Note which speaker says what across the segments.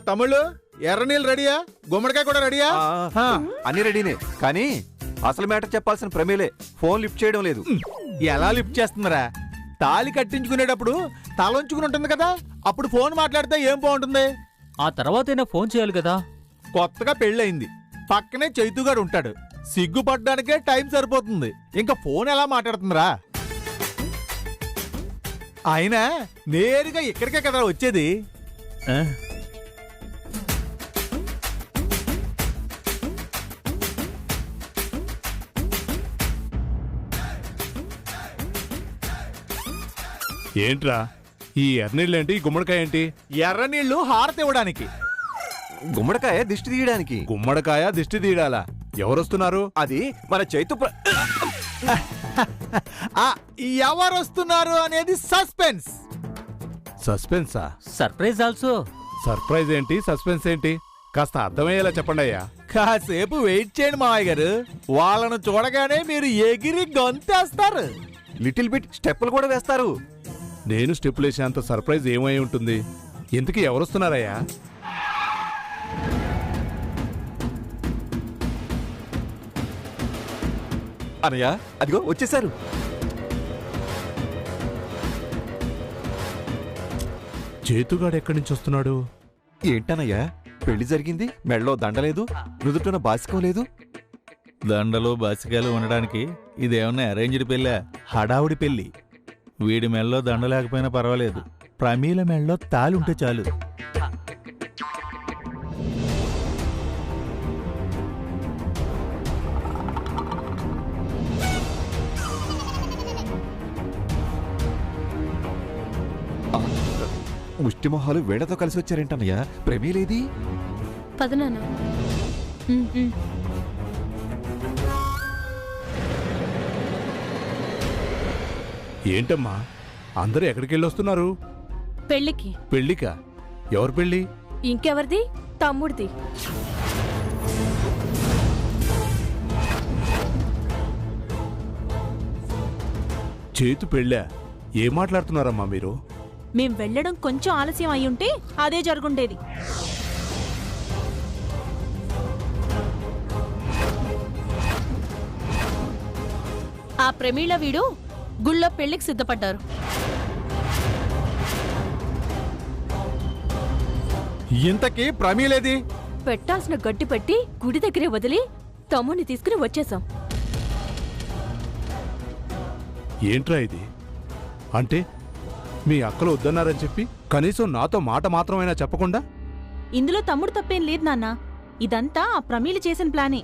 Speaker 1: తమ్ముళ్ళు ఎర్రనీళ్ళు రెడీయా? గుమ్మడికాయ కూడా రెడీయా?
Speaker 2: అన్ని రెడీనే, కానీ అసలు మ్యాటర్ చెప్పాల్సిన ప్రమేలే ఫోన్ లిఫ్ట్ చేయడం లేదు.
Speaker 1: ఎలా లిఫ్ట్ చేస్తుందిరా? తాళి కట్టించుకునేటప్పుడు తలంచుకుని ఉంటుంది కదా, అప్పుడు ఫోన్ మాట్లాడితే ఏం బాగుంటుంది?
Speaker 3: ఆ తర్వాతైనా ఫోన్ చేయాలి కదా.
Speaker 1: కొత్తగా పెళ్ళయింది, పక్కనే చైతుగాడు ఉంటాడు, సిగ్గుపడ్డానికే టైం సరిపోతుంది, ఇంకా ఫోన్ ఎలా మాట్లాడుతుందిరా? అయినా నేరుగా ఇక్కడికే కదా వచ్చేది.
Speaker 4: ఏంట్రా ఈ ఎర్రనీళ్ళేంటి, గుమ్మడికాయ ఏంటి?
Speaker 1: ఎర్రనీళ్లు హారతి ఇవ్వడానికి.
Speaker 2: గుమ్మడికాయ దిష్టి తీయడానికి.
Speaker 4: గుమ్మడికాయ దిష్టి తీయడాలా? ఎవరొస్తున్నారు?
Speaker 2: అది మన చైతు
Speaker 1: ఎవరొస్తున్నారు అనేది సస్పెన్స్.
Speaker 4: సస్పెన్సా?
Speaker 3: Surprise also.
Speaker 4: సర్ప్రైజ్ ఏంటి, సస్పెన్స్ ఏంటి? కాస్త అర్థమయ్యేలా చెప్పండి అయ్యా.
Speaker 1: కాసేపు వెయిట్ చేయండి మావయ్య గారు, వాళ్ళను చూడగానే మీరు ఎగిరి గొంతేస్తారు.
Speaker 2: లిటిల్ బిట్ స్టెప్పులు కూడా వేస్తారు.
Speaker 4: నేను స్టెప్పులు వేసేంత సర్ప్రైజ్ ఏమై ఉంటుంది? ఇంతకీ ఎవరొస్తున్నారయ్యా?
Speaker 2: అనయ్య, అదిగో వచ్చేసారు.
Speaker 4: చేతుగాడు ఎక్కడి నుంచి వస్తున్నాడు?
Speaker 2: ఏంటనయ్యా, పెళ్లి జరిగింది, మెళ్ళో దండలేదు, నుదుటిన బాసికం లేదు.
Speaker 1: దండలు బాసికాయలు ఉండడానికి ఇదేమన్నా అరేంజ్డ్ పెళ్ళా? హడావుడి పెళ్ళి. వీడి మెళ్ళలో దండ లేకపోయినా పర్వాలేదు, ప్రమీల మెళ్ళలో తాలి ఉంటే చాలు.
Speaker 2: ముష్టిమొహాలు వేడతో కలిసి వచ్చారేంటన్నయ్యా? ప్రమేలేది?
Speaker 5: పదనాన్న.
Speaker 4: ఏంటమ్మా అందరూ ఎక్కడికి వెళ్ళొస్తున్నారు?
Speaker 5: పెళ్ళికి.
Speaker 4: పెళ్లికా? ఎవరు పెళ్లి?
Speaker 5: ఇంకెవరిది? తమ్ముడిది.
Speaker 4: చేతు పెళ్ళా? ఏం మాట్లాడుతున్నారమ్మా మీరు?
Speaker 6: మేం వెళ్ళడం కొంచెం ఆలస్యం అయ్యుంటే అదే జరుగుండేది.
Speaker 5: ఆ ప్రమీళ వీడు గుళ్ళో పెళ్లికి సిద్ధపడ్డారు.
Speaker 1: ఇంతకీ ప్రమీలేది?
Speaker 5: పెట్టాల్సిన గడ్డి పెట్టి గుడి దగ్గరే వదిలి తమ్ముడిని తీసుకుని వచ్చేసాం.
Speaker 4: ఏంట్రా ఇది? అంటే మీ అక్కలు వద్దన్నారని చెప్పి కనీసం నాతో మాట మాత్రమైనా చెప్పకుండా?
Speaker 6: ఇందులో తమ్ముడు తప్పేం లేదు నాన్న, ఇదంతా ఆ ప్రమీల చేసిన ప్లానే.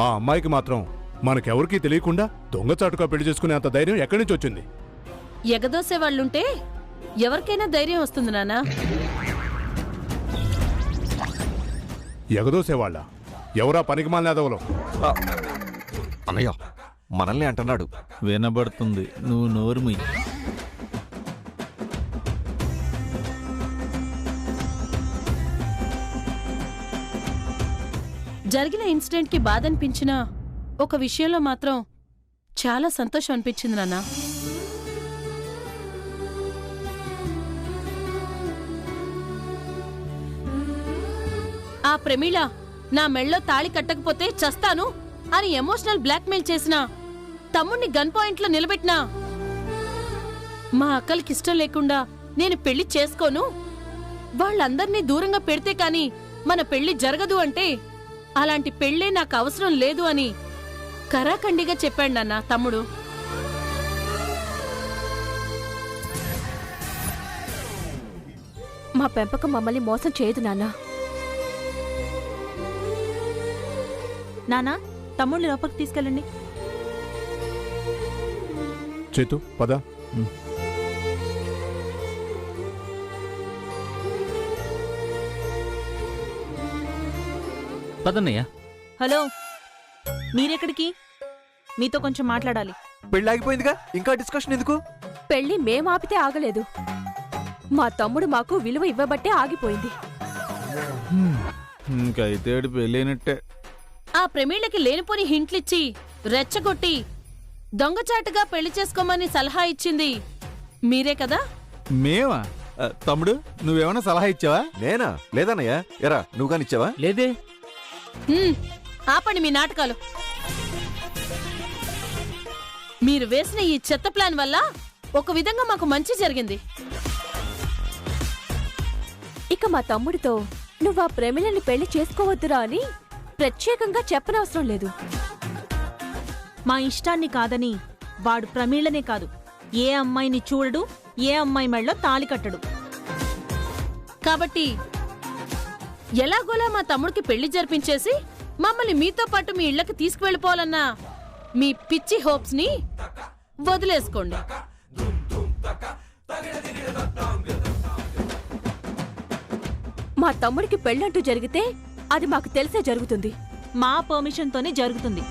Speaker 4: ఆ అమ్మాయికి మాత్రం మనకెవరికీ తెలియకుండా దొంగచాటుగా పెళ్లి చేసుకునే అంత ధైర్యం ఎక్కడి నుంచి వచ్చింది?
Speaker 5: ఎగదోసే వాళ్ళుంటే ఎవరికైనా ధైర్యం వస్తుంది నాన్న.
Speaker 4: ఎగదోసేవాళ్ళ? ఎవరా పనికిమాలిన ఎదవలో?
Speaker 2: అన్నయ్య, మనల్ని అంటున్నాడు.
Speaker 1: వినబడుతుంది, నువ్వు నోరు మూయి.
Speaker 5: జరిగిన ఇన్సిడెంట్కి బాధ అనిపించినా ఒక విషయంలో మాత్రం చాలా సంతోషం అనిపించింది నాన్న. ఆ ప్రమీళ నా మెళ్ళో తాళి కట్టకపోతే చస్తాను అని ఎమోషనల్ బ్లాక్మెయిల్ చేసిన తమ్ముణ్ణి గన్ పాయింట్లో నిలబెట్టినా మా అక్కలకి ఇష్టం లేకుండా నేను పెళ్లి చేసుకోను, వాళ్ళందర్నీ దూరంగా పెడితే కాని మన పెళ్లి జరగదు అంటే అలాంటి పెళ్లే నాకు అవసరం లేదు అని కరాఖండిగా చెప్పాడు నాన్న తమ్ముడు.
Speaker 7: మా పెంపకం మమ్మల్ని మోసం చేయదు నాన్న.
Speaker 6: నానా, తమ్ముడిని లోపలికి తీసుకెళ్ళండి.
Speaker 4: చేతు పద.
Speaker 3: పదన్నయ్య.
Speaker 6: హలో, మీరెక్కడికి? మీతో కొంచెం మాట్లాడాలి.
Speaker 2: పెళ్ళాగిపోయిందిగా, ఇంకా డిస్కషన్ ఎందుకు?
Speaker 7: పెళ్లి మేమాపితే ఆగలేదు, మా తమ్ముడు మాకు విలువ ఇవ్వబట్టే ఆగిపోయింది.
Speaker 1: ఇంకైతే పెళ్ళైనట్టే.
Speaker 5: ఆ ప్రమీళ్ళకి లేనిపోని హింట్లిచ్చి రెచ్చగొట్టి దొంగచాటుగా పెళ్లి చేసుకోమని సలహా ఇచ్చింది మీరే కదా?
Speaker 1: మేమా? తమ్ముడు నువ్వేమైనా సలహా ఇచ్చావా?
Speaker 2: నేనా? లేదన్నయ్య. ఎరా నువ్వు కానిచ్చావా?
Speaker 3: లేదే.
Speaker 5: ఆపండి మీ నాటకాలు. మీరు వేసిన ఈ చెత్త ప్లాన్ వల్ల ఒక విధంగా మాకు మంచి జరిగింది.
Speaker 7: ఇక మా తమ్ముడితో నువ్వు ఆ ప్రమిళని పెళ్లి చేసుకోవద్దురా అని ప్రత్యేకంగా చెప్పనవసరం లేదు.
Speaker 6: మా ఇష్టాన్ని కాదని వాడు ప్రమీళనే కాదు, ఏ అమ్మాయిని చూడడు, ఏ అమ్మాయి మెళ్ళో తాళి కట్టడు.
Speaker 5: కాబట్టి ఎలాగోలా మా తమ్ముడికి పెళ్లి జరిపించేసి మమ్మల్ని మీతో పాటు మీ ఇళ్లకి తీసుకువెళ్ళిపోవాలన్నా మీ పిచ్చి హోప్స్ ని వదిలేసుకోండి.
Speaker 7: మా తమ్ముడికి పెళ్ళంటూ జరిగితే అది మాకు తెలిసే జరుగుతుంది.
Speaker 6: మా పర్మిషన్తోనే జరుగుతుంది.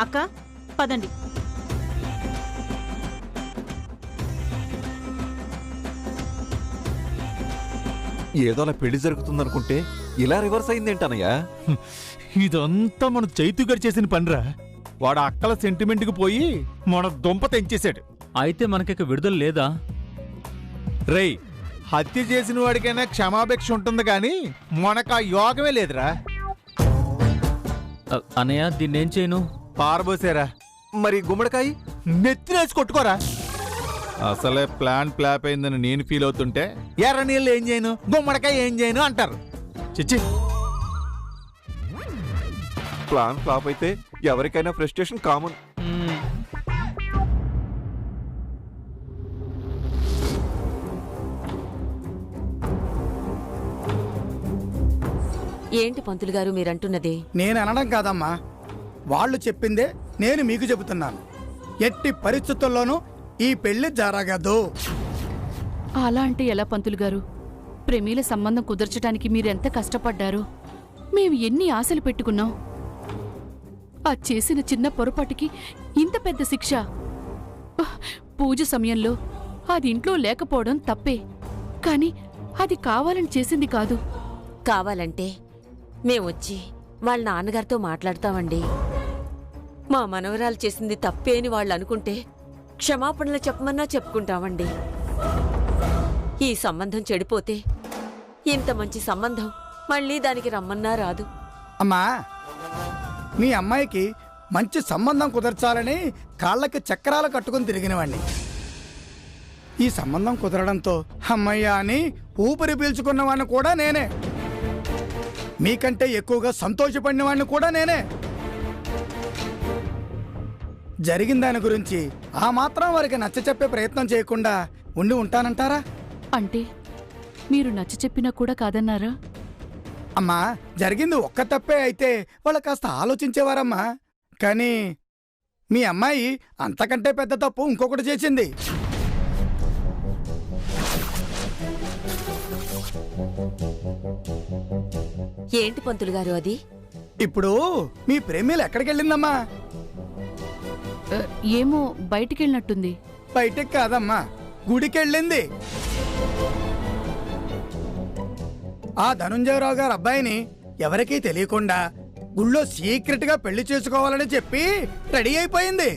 Speaker 6: అక్క పదండి.
Speaker 2: ఏదో అలా పెళ్లి జరుగుతుందనుకుంటే ఇలా రివర్స్ అయిందేంటన్నయ్యా?
Speaker 1: ఇదంతా మన చైతుగారు చేసిన పనిరా. వాడు అక్కల సెంటిమెంట్కి పోయి మన దుంప తెంచేశాడు.
Speaker 3: అయితే మనకిక విడుదల లేదా?
Speaker 1: రేయ్, హత్య చేసిన వాడికైనా క్షమాపేక్ష ఉంటుంది కానీ మనకు ఆ యోగమే లేదురా.
Speaker 3: అన్నయ్య దీన్నేం చేయను?
Speaker 1: పారబోసారా.
Speaker 2: మరి గుమ్మడికాయ
Speaker 1: నెత్తినేసి కొట్టుకోరా. అసలే ప్లాన్ ఫ్లాప్ అయిందని నేను ఫీల్ అవుతుంటే ఎర్ర నీళ్ళు ఏం చేయను, గుమ్మడికాయ ఏం చేయను అంటారు. చిచ్చి,
Speaker 2: ప్లాన్ ఫ్లాప్ అయితే ఎవరికైనా ఫ్రస్ట్రేషన్ కామన్.
Speaker 8: ఏంటి పంతులు గారు మీరంటున్నది?
Speaker 9: నేను అనడం కాదమ్మా, వాళ్ళు చెప్పిందే నేను మీకు చెబుతున్నాను. ఎట్టి పరిస్థితుల్లోనూ ఈ పెళ్లి జరగదు.
Speaker 10: అలా అంటే ఎలా పంతులు గారు? ప్రేమీల సంబంధం కుదర్చడానికి మీరెంత కష్టపడ్డారో, మేము ఎన్ని ఆశలు పెట్టుకున్నాం. ఆ చేసిన చిన్న పొరపాటుకి ఇంత పెద్ద శిక్ష. పూజ సమయంలో అది ఇంట్లో లేకపోవడం తప్పే, కానీ అది కావాలని చేసింది కాదు.
Speaker 8: కావాలంటే మేమొచ్చి వాళ్ళ నాన్నగారితో మాట్లాడతామండి. మా మనవరాలు చేసింది తప్పే అని వాళ్ళు అనుకుంటే క్షమాపణలు చెప్పమన్నా చెప్పుకుంటామండి. ఈ సంబంధం చెడిపోతే ఇంత మంచి సంబంధం మళ్ళీ దానికి రమ్మన్నా రాదు.
Speaker 9: అమ్మా, మీ అమ్మాయికి మంచి సంబంధం కుదర్చాలని కాళ్ళకి చక్రాలు కట్టుకుని తిరిగినవాణ్ణి. ఈ సంబంధం కుదరడంతో అమ్మయ్య అని ఊపిరి పీల్చుకున్నవాడిని కూడా నేనే. మీకంటే ఎక్కువగా సంతోషపడినవాడిని కూడా నేనే. జరిగిన దాని గురించి ఆ మాత్రం వారికి నచ్చ చెప్పే ప్రయత్నం చేయకుండా ఉండి ఉంటానంటారా?
Speaker 10: అంటే మీరు నచ్చ చెప్పినా కూడా కాదన్నారా?
Speaker 9: అమ్మా, జరిగింది ఒక్క తప్పే అయితే వాళ్ళు కాస్త ఆలోచించేవారమ్మా. కానీ మీ అమ్మాయి అంతకంటే పెద్ద తప్పు ఇంకొకటి చేసింది.
Speaker 8: ఏంటి పంతులు గారు అది?
Speaker 9: ఇప్పుడు మీ ప్రేమిలు ఎక్కడికి వెళ్ళిందమ్మా?
Speaker 10: ఏమో బయటికెళ్ళినట్టుంది.
Speaker 9: బయటికి కాదమ్మా, గుడికెళ్ళింది. ఆ ధనుంజయరావు గారు అబ్బాయిని ఎవరికీ తెలియకుండా గుళ్ళో సీక్రెట్ గా పెళ్లి చేసుకోవాలని చెప్పి రెడీ అయిపోయింది.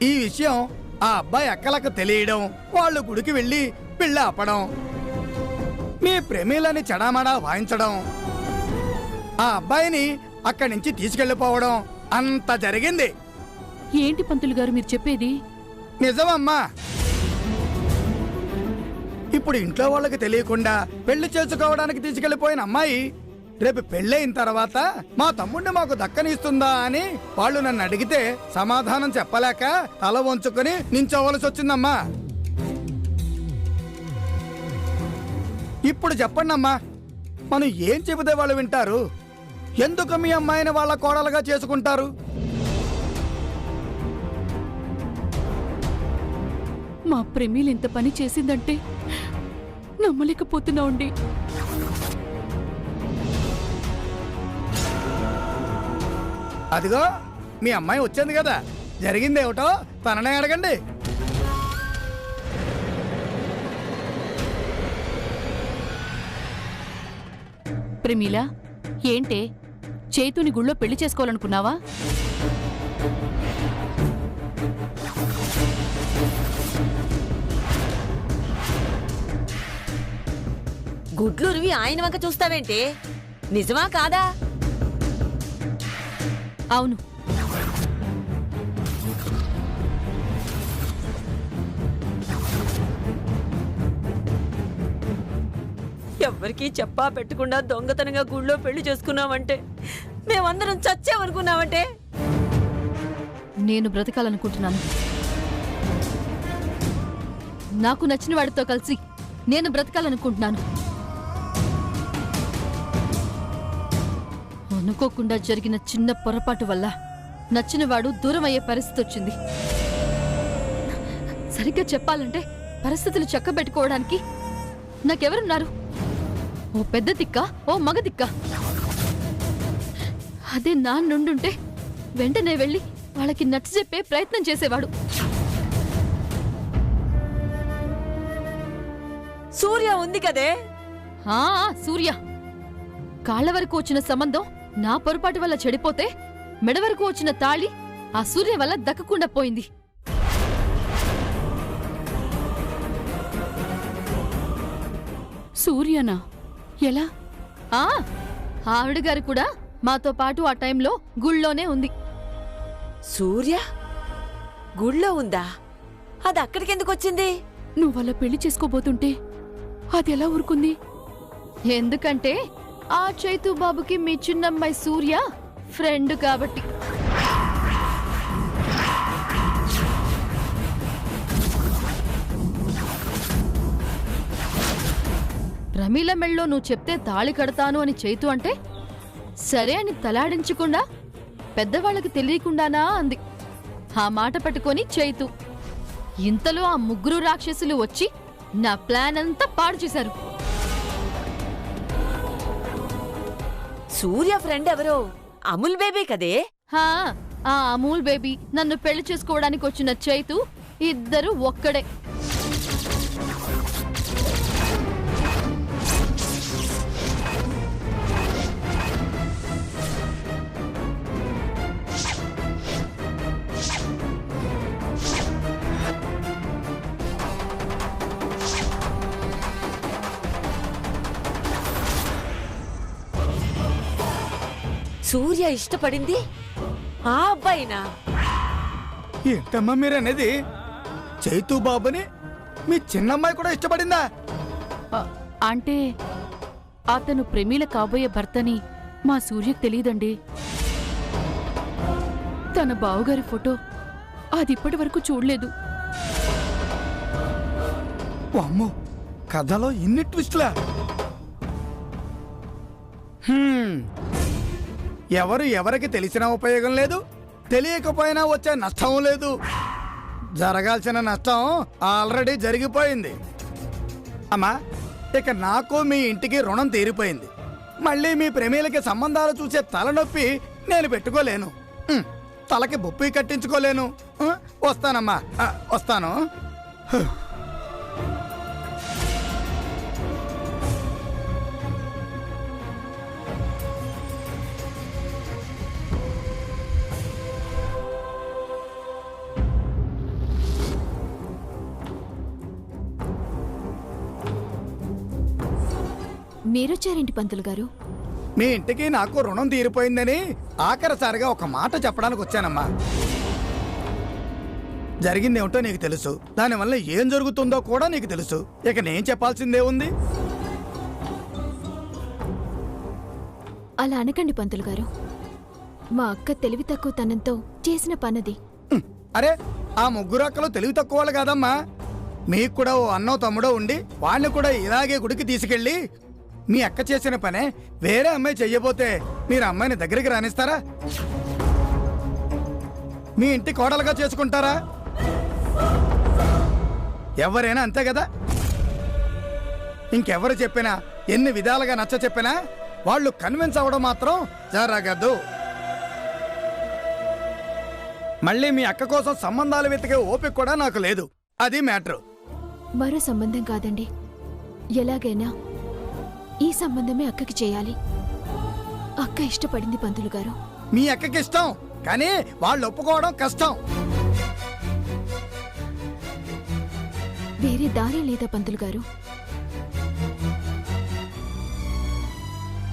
Speaker 9: ఈ విషయం ఆ అబ్బాయి అక్కలకు తెలియడం, వాళ్ళు గుడికి వెళ్ళి పెళ్లి ఆపడం, మీ ప్రేమిలని చెడామడా వాయించడం, ఆ అబ్బాయిని అక్కడి నుంచి తీసుకెళ్లిపోవడం అంత జరిగింది.
Speaker 10: ఏంటి పంతులు గారు మీరు చెప్పేది?
Speaker 9: నిజమమ్మా. ఇప్పుడు ఇంట్లో వాళ్ళకి తెలియకుండా పెళ్లి చేసుకోవడానికి తీసుకెళ్లిపోయిన అమ్మాయి రేపు పెళ్ళైన తర్వాత మా తమ్ముడిని మాకు దక్కనిస్తుందా అని వాళ్ళు నన్ను అడిగితే సమాధానం చెప్పలేక తల వంచుకొని నించోవలసి వచ్చిందమ్మా. ఇప్పుడు చెప్పండి అమ్మా, మనం ఏం చెబితే వాళ్ళు వింటారు? ఎందుకు మీ అమ్మాయిని వాళ్ళ కోడలుగా చేసుకుంటారు?
Speaker 10: మా ప్రేమిలు ఇంత పని చేసిందంటే నమ్మలేకపోతున్నాండి.
Speaker 9: అదిగో మీ అమ్మాయి వచ్చింది కదా, జరిగిందేమిటో తననే అడగండి.
Speaker 10: ప్రేమిలా, ఏంటే చైతుని గుళ్ళో పెళ్లి చేసుకోవాలనుకున్నావా?
Speaker 8: గుడ్లురివి ఆయన వంక చూస్తావేంటి? నిజమా కాదా?
Speaker 6: అవును.
Speaker 8: ఎవ్వరికీ చెప్పా పెట్టకుండా దొంగతనంగా గుళ్ళో పెళ్లి చేసుకున్నావంటే, మేమందరం చచ్చామనుకున్నావంటే.
Speaker 10: నేను బ్రతకాలనుకుంటున్నాను. నాకు నచ్చిన వాడితో కలిసి నేను బ్రతకాలనుకుంటున్నాను. అనుకోకుండా జరిగిన చిన్న పొరపాటు వల్ల నచ్చినవాడు దూరం అయ్యే పరిస్థితి వచ్చింది. సరిగ్గా చెప్పాలంటే పరిస్థితులు చక్కబెట్టుకోవడానికి నాకెవరున్నారు? ఓ పెద్ద దిక్క, ఓ మగ దిక్క. అదే నా నుండుంటే వెంటనే వెళ్ళి వాళ్ళకి నచ్చజెప్పే ప్రయత్నం చేసేవాడు.
Speaker 8: సూర్య ఉంది కదే.
Speaker 10: సూర్య కాళ్ల వరకు వచ్చిన సంబంధం నా పొరపాటు వల్ల చెడిపోతే, మెడ వరకు వచ్చిన తాళి ఆ సూర్య వల్ల దక్కకుండా పోయింది. సూర్యనా? ఎలా? ఆవిడ గారు కూడా మాతో పాటు ఆ టైంలో గుళ్ళోనే ఉంది.
Speaker 8: సూర్య గుళ్ళో ఉందా? అది అక్కడికెందుకు వచ్చింది?
Speaker 10: నువ్వలా పెళ్లి చేసుకోబోతుంటే అది ఎలా ఊరుకుంది? ఎందుకంటే ఆ చైతు బాబుకి మీ చిన్నమ్మాయి సూర్య ఫ్రెండ్ కాబట్టి. ప్రమీల మెళ్ళో నువ్వు చెప్తే తాళి కడతాను అని చైతు అంటే సరే అని తలాడించకుండా పెద్దవాళ్ళకి తెలియకుండానా అంది. ఆ మాట పట్టుకొని చైతు. ఇంతలో ఆ ముగ్గురు రాక్షసులు వచ్చి నా ప్లాన్ అంతా పాడు చేశారు.
Speaker 8: సూర్య ఫ్రెండ్ ఎవరో? అమూల్ బేబీ కదే.
Speaker 10: ఆ అమూల్ బేబీ, నన్ను పెళ్లి చేసుకోవడానికి వచ్చిన చైతు, ఇద్దరు ఒక్కడే.
Speaker 8: సూర్య ఇష్టపడింది ఆ అబ్బాయినా?
Speaker 9: ఏంటమ్మా మీరనేది? చైతు బాబుని మీ చిన్నమ్మాయి కూడా ఇష్టపడిందా?
Speaker 10: అంటే అతను ప్రమీల కాబోయే భర్తని మా సూర్యకు తెలియదండి. తన బావగారి ఫోటో అది ఇప్పటి వరకు చూడలేదు.
Speaker 9: అమ్మో, కథలో ఇన్ని ట్విస్ట్లా? ఎవరు ఎవరికి తెలిసినా ఉపయోగం లేదు, తెలియకపోయినా వచ్చే నష్టం లేదు. జరగాల్సిన నష్టం ఆల్రెడీ జరిగిపోయింది. అమ్మా, ఇక నాకు మీ ఇంటికి రుణం తీరిపోయింది. మళ్ళీ మీ ప్రేమీలకి సంబంధాలు చూసే తలనొప్పి నేను పెట్టుకోలేను. తలకి బొప్పి కట్టించుకోలేను. వస్తానమ్మా, వస్తాను.
Speaker 7: మీరొచ్చారేంటి పంతులు గారు?
Speaker 9: మీ ఇంటికి నాకు రుణం తీరిపోయిందని ఆఖరిసారిగా ఒక మాట చెప్పడానికి వచ్చానమ్మా. జరిగిందేమిటో నీకు తెలుసు, దానివల్ల ఏం జరుగుతుందో కూడా నీకు తెలుసు. ఇక నేను చెప్పాల్సిందే ఉంది.
Speaker 7: అలా అనకండి పంతులు గారు. మా అక్క తెలివి తక్కువ తనంతో చేసిన పనది.
Speaker 9: అరే, ఆ ముగ్గురు అక్కలు తెలివి తక్కువ వాళ్ళు కాదమ్మా. మీకు కూడా ఓ అన్నో తమ్ముడో ఉండి వాళ్ళని కూడా ఇలాగే గుడికి తీసుకెళ్ళి మీ అక్క చేసిన పనే వేరే అమ్మాయి చెయ్యబోతే మీరు అమ్మాయిని దగ్గరికి రానిస్తారా? మీ ఇంటి కోడలుగా చేసుకుంటారా? ఎవరైనా అంతే కదా. ఇంకెవరు చెప్పినా, ఎన్ని విధాలుగా నచ్చ చెప్పినా వాళ్ళు కన్విన్స్ అవ్వడం మాత్రం జరగదు. మళ్ళీ మీ అక్క కోసం సంబంధాలు వెతికే ఓపిక కూడా నాకు లేదు. అది మ్యాటర్.
Speaker 7: మరో సంబంధం కాదండి, ఎలాగైనా ఈ సంబంధమే అక్కకి చేయాలి. అక్క ఇష్టపడింది పంతులు గారు.
Speaker 9: మీ అక్కకి ఇష్టం, కానీ వాళ్ళు ఒప్పుకోవడం కష్టం.
Speaker 7: వేరే దారి లేదా పంతులు గారు?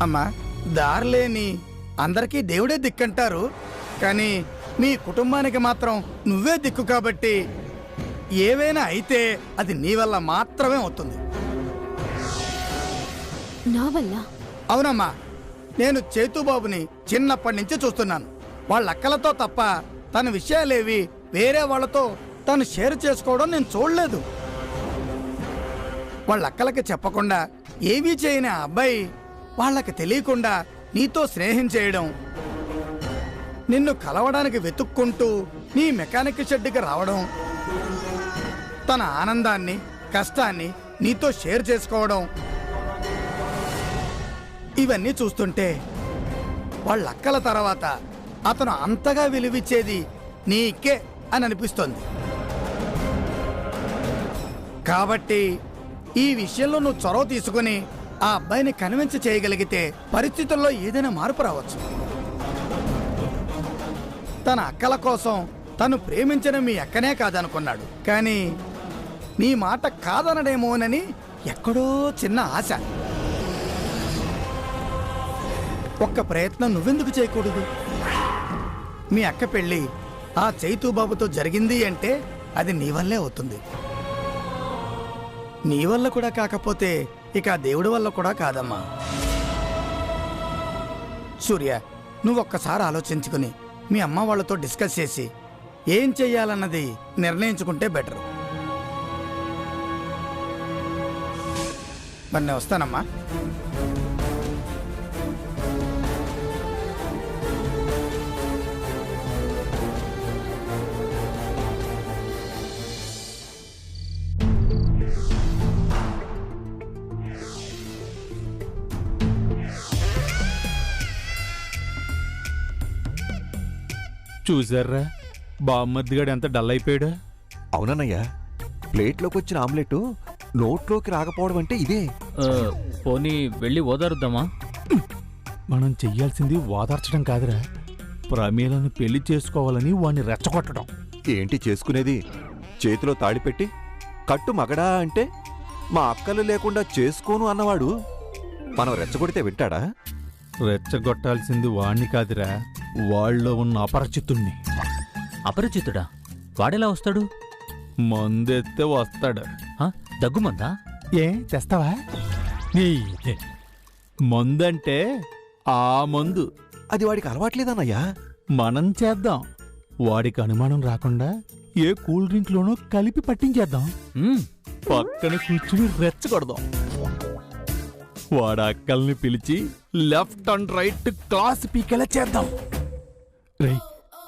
Speaker 9: అమ్మా, దారిలేని అందరికీ దేవుడే దిక్కంటారు, కానీ మీ కుటుంబానికి మాత్రం నువ్వే దిక్కు కాబట్టి ఏవైనా అయితే అది నీ వల్ల మాత్రమే అవుతుంది.
Speaker 7: నా వల్ల?
Speaker 9: అవునమ్మా, నేను చేతుబాబుని చిన్నప్పటి నుంచి చూస్తున్నాను. వాళ్ళ అక్కలతో తప్ప తన విషయాలేవి వేరే వాళ్ళతో తను షేర్ చేసుకోవడం నేను చూడలేదు. వాళ్ళ అక్కలకి చెప్పకుండా ఏమీ చేయని ఆ అబ్బాయి వాళ్ళకి తెలియకుండా నీతో స్నేహం చేయడం, నిన్ను కలవడానికి వెతుక్కుంటూ నీ మెకానిక్ షెడ్కి రావడం, తన ఆనందాన్ని కష్టాన్ని నీతో షేర్ చేసుకోవడం, ఇవన్నీ చూస్తుంటే వాళ్ళ అక్కల తర్వాత అతను అంతగా విలువిచ్చేది నీకే అని అనిపిస్తోంది. కాబట్టి ఈ విషయంలో నువ్వు చొరవ తీసుకుని ఆ అబ్బాయిని కన్విన్స్ చేయగలిగితే పరిస్థితుల్లో ఏదైనా మార్పు రావచ్చు. తన అక్కల కోసం తను ప్రేమించిన మీ అక్కనే కాదనుకున్నాడు, కానీ నీ మాట కాదనడేమోనని ఎక్కడో చిన్న ఆశ. ఒక్క ప్రయత్నం నువ్వెందుకు చేయకూడదు? మీ అక్క పెళ్ళి ఆ చైతూబాబుతో జరిగింది అంటే అది నీ వల్లే అవుతుంది. నీ వల్ల కూడా కాకపోతే ఇక ఆ దేవుడి వల్ల కూడా కాదమ్మా. సూర్య, నువ్వొక్కసారి ఆలోచించుకుని మీ అమ్మ వాళ్ళతో డిస్కస్ చేసి ఏం చెయ్యాలన్నది నిర్ణయించుకుంటే బెటరు. మరి నేను వస్తానమ్మా.
Speaker 1: చూసారా బామ్మద్దిగాడు ఎంత డల్ అయిపోయాడు?
Speaker 2: అవునన్నయ్య, ప్లేట్లోకి వచ్చిన ఆమ్లెట్ నోట్లోకి రాకపోవడం అంటే ఇదే.
Speaker 3: పోనీ వెళ్ళి ఓదారుద్దామా?
Speaker 1: మనం చెయ్యాల్సింది ఓదార్చడం కాదురా, ప్రమీలను పెళ్లి చేసుకోవాలని వాణ్ణి రెచ్చగొట్టడం.
Speaker 2: ఏంటి చేసుకునేది? చేతిలో తాళి పెట్టి కట్టు మగడా అంటే మా అక్కలు లేకుండా చేసుకోను అన్నవాడు మనం రెచ్చగొడితే వింటాడా?
Speaker 1: రెచ్చగొట్టాల్సింది వాణ్ణి కాదురా, వాళ్ళలో ఉన్న అపరిచితుణ్ణి.
Speaker 3: అపరిచితుడా? వాడెలా వస్తాడు?
Speaker 1: మందెత్తే వస్తాడు.
Speaker 3: దగ్గుమందా?
Speaker 1: ఏ తెస్తావా? మందంటే ఆ మందు.
Speaker 2: అది వాడికి అలవాట్లేదన్నయ్యా.
Speaker 1: మనం చేద్దాం, వాడికి అనుమానం రాకుండా ఏ కూల్ డ్రింక్ లోనో కలిపి పట్టించేద్దాం. పక్కన కూర్చుని రెచ్చగొడదాం. వాడు అక్కల్ని పిలిచి లెఫ్ట్ అండ్ రైట్ క్లాస్ పీకేలా చేద్దాం. రేయ్,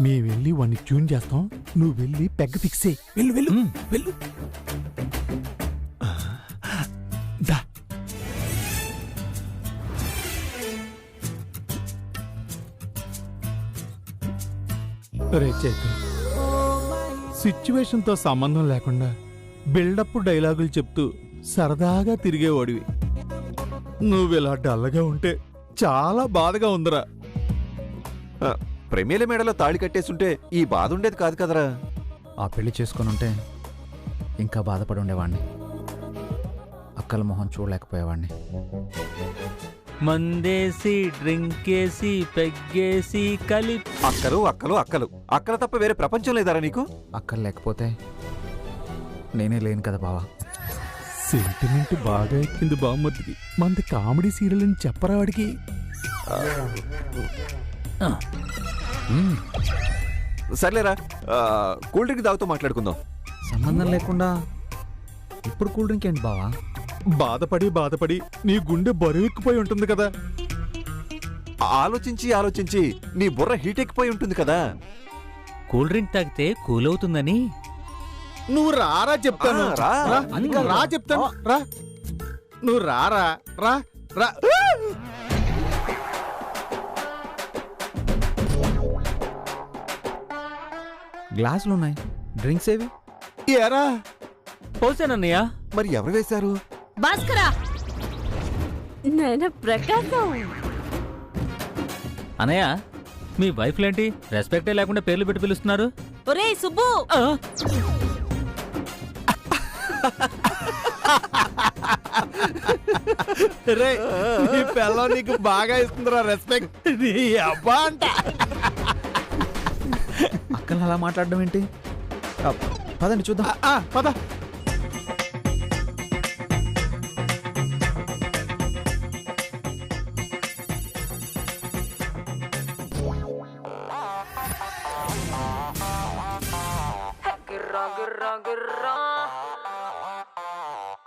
Speaker 1: మేము వెళ్ళి వాడిని ట్యూన్ చేస్తాం, నువ్వు వెళ్ళి పెగ్గ ఫిక్స్ అయ్యి వెళ్ళు వెళ్ళు వెళ్ళు. దా. రే చేతు, సిచ్యువేషన్తో సంబంధం లేకుండా బిల్డప్ డైలాగులు చెప్తూ సరదాగా తిరిగేవాడివి. నువ్విలా డల్లగా ఉంటే చాలా బాధగా ఉందిరా.
Speaker 2: ప్రమేల మేడలో తాళి కట్టేసుంటే ఈ బాధ ఉండేది కాదు కదరా.
Speaker 11: ఆ పెళ్లి చేసుకుని ఉంటే ఇంకా బాధపడి ఉండేవాడిని. అక్కల మొహం చూడలేకపోయేవాడిని.
Speaker 3: మందేసి డ్రింకేసి పెగ్గేసి కలిపి.
Speaker 2: అక్కలు అక్కలు అక్కలు అక్కల తప్ప వేరే ప్రపంచం లేదారా నీకు?
Speaker 11: అక్కలు లేకపోతే నేనే లేను కదా బావా.
Speaker 1: సెంటిమెంట్ బాగా ఎక్కింది బామ్మద్దికి. మంది కామెడీ సీరియల్ అని చెప్పరా వాడికి?
Speaker 2: సర్లేరా, కూల్ డ్రింక్ తాగుతూ మాట్లాడుకుందాం.
Speaker 11: సంబంధం లేకుండా ఇప్పుడు కూల్ డ్రింక్ ఏంటి బావా?
Speaker 1: బాధపడి బాధపడి నీ గుండె బరువెక్కిపోయి ఉంటుంది కదా.
Speaker 2: ఆలోచించి ఆలోచించి నీ బుర్ర హీట్ ఎక్కిపోయి ఉంటుంది కదా.
Speaker 3: కూల్ డ్రింక్ తాగితే కూల్ అవుతుందని.
Speaker 1: నువ్వు రారా చెప్తాను.
Speaker 2: రా
Speaker 1: రా చెప్తాను. రా, నువ్వు రారా. రా రా.
Speaker 11: గ్లాసులు ఉన్నాయి, డ్రింక్స్ ఏవి?
Speaker 1: ఏరా
Speaker 3: పోసానన్నయ్య.
Speaker 2: మరి ఎవరు వేశారు?
Speaker 5: భాస్కరా,
Speaker 7: నేను ప్రకాశం.
Speaker 3: అన్నయ్య, మీ వైఫ్లేంటి రెస్పెక్టే లేకుండా పేర్లు పెట్టి పిలుస్తున్నారు?
Speaker 6: ఒరే సుబ్బు,
Speaker 11: రే నీ పిల్లం నీకు బాగా ఇస్తుందిరా రెస్పెక్ట్ నీ అబ్బా అంట. అక్కలు అలా మాట్లాడడం ఏంటి? పదండి చూద్దాం.
Speaker 4: పద.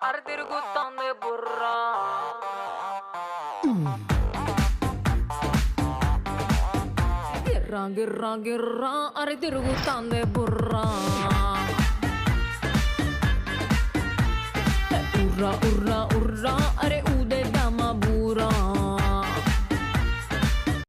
Speaker 12: అరే తిరుగుతాందే బుర్రా గిర్రా గిర్రా గిర్రా అరే తిరుగుతాందే బుర్రా ఉర్రా ఉర్రా ఉర్రా అరే